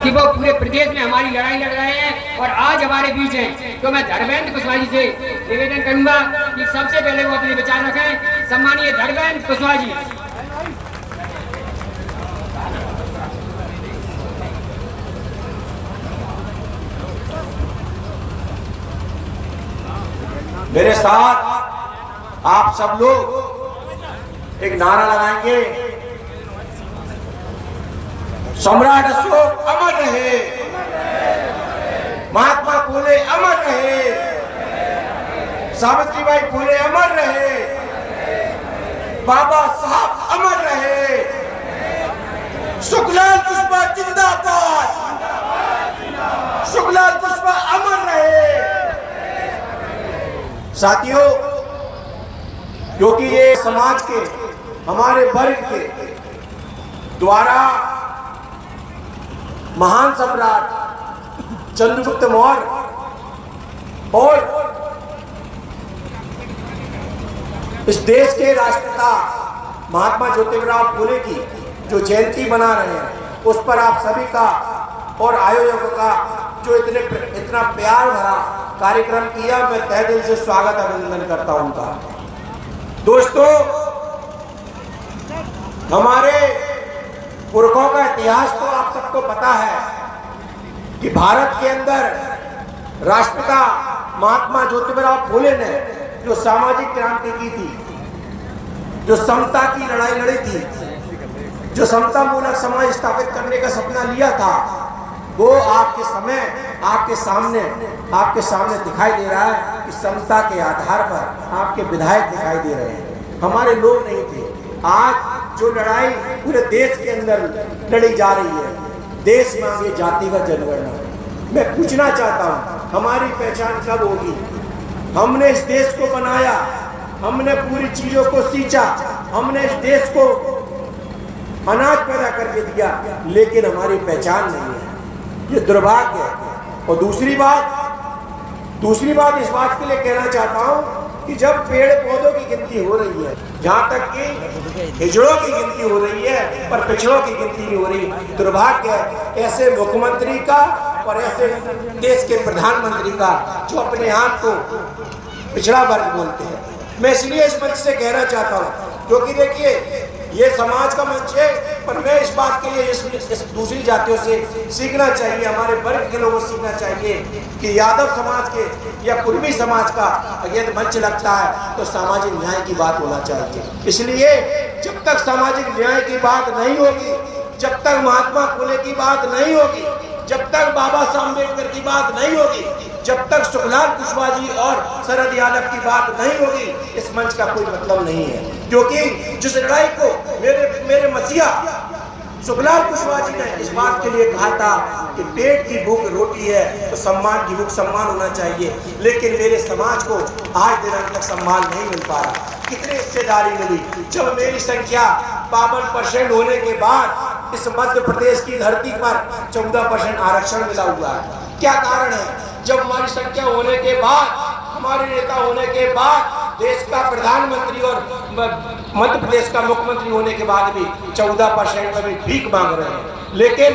कि वो पूरे प्रदेश में हमारी लड़ाई लड़ रहे हैं और आज हमारे बीच हैं। तो मैं धर्मेंद्र कुशवाहा जी से निवेदन करूंगा कि सबसे पहले वो अपने विचार रखें। सम्मानीय धर्मेंद्र कुशवाहा जी। मेरे साथ आप सब लोग एक नारा लगाएंगे, सम्राट अशोक अमर रहे, महात्मा फुले अमर रहे, सावित्रीबाई फुले अमर रहे, बाबा साहब अमर रहे, सुखलाल पुष्पा जिंदाबाद, सुखलाल पुष्पा अमर रहे। साथियों, क्योंकि ये समाज के हमारे वर्ग के द्वारा महान सम्राट चंद्रगुप्त मौर्य और इस देश के राष्ट्रपिता महात्मा ज्योतिराव फुले की जो जयंती मना रहे हैं, उस पर आप सभी का और आयोजकों का जो इतना प्यार भरा कार्यक्रम किया, मैं तहे दिल से स्वागत अभिनंदन करता हूं उनका। दोस्तों, हमारे पुरखों का इतिहास तो आप सबको पता है कि भारत के अंदर राष्ट्रपिता महात्मा ज्योतिराव फुले ने जो सामाजिक क्रांति की थी, जो समता की लड़ाई लड़ी थी, जो समता मूलक समाज स्थापित करने का सपना लिया था, वो आपके सामने दिखाई दे रहा है कि समता के आधार पर आपके विधायक दिखाई दे रहे हैं, हमारे लोग नहीं थे। आज जो लड़ाई पूरे देश के अंदर लड़ी जा रही है, देश में आगे जातिगत जनगणना, मैं पूछना चाहता हूँ हमारी पहचान कब होगी? हमने इस देश को बनाया, हमने पूरी चीजों को सींचा, हमने इस देश को अनाज पैदा करके दिया, लेकिन हमारी पहचान नहीं है, ये दुर्भाग्य है। और दूसरी बात इस बात के लिए कहना चाहता हूं कि जब पेड़ पौधों की गिनती हो रही है, जहां तक कि हिजड़ों की गिनती हो रही है पर पिछड़ों की गिनती नहीं हो रही, दुर्भाग्य है ऐसे मुख्यमंत्री का और ऐसे देश के प्रधानमंत्री का जो अपने आप को पिछड़ा वर्ग बोलते हैं। मैं इसलिए इस मंच से कहना चाहता हूं क्योंकि देखिए, ये समाज का मंच है, पर मैं इस बात के लिए इस दूसरी जातियों से सीखना चाहिए, हमारे वर्ग के लोगों से सीखना चाहिए कि यादव समाज के या कुर्मी समाज का यदि मंच लगता है तो सामाजिक न्याय की बात होना चाहिए। इसलिए जब तक सामाजिक न्याय की बात नहीं होगी, जब तक महात्मा फुले की बात नहीं होगी, जब तक बाबा साहब अम्बेडकर की बात नहीं होगी, जब तक सुखलाल कुशवाहा जी और शरद यादव की बात नहीं होगी, इस मंच का कोई मतलब नहीं है। क्योंकि जिस लड़ाई को मेरे मसीहा सुखलाल कुशवाहा जी ने इस बात के लिए कहा था कि पेट की भूख रोटी है तो सम्मान की भूख सम्मान होना चाहिए, लेकिन मेरे समाज को आज दिन तक सम्मान नहीं मिल पा रहा। कितनी हिस्सेदारी मिली? जब मेरी संख्या 52% होने के बाद इस मध्य प्रदेश की धरती पर 14% आरक्षण मिला हुआ है। क्या कारण है? जब हमारी संख्या होने के बाद, हमारे नेता होने के बाद, देश का प्रधानमंत्री और मध्य प्रदेश का मुख्यमंत्री होने के बाद भी 14% में भी भीख मांग रहे हैं, लेकिन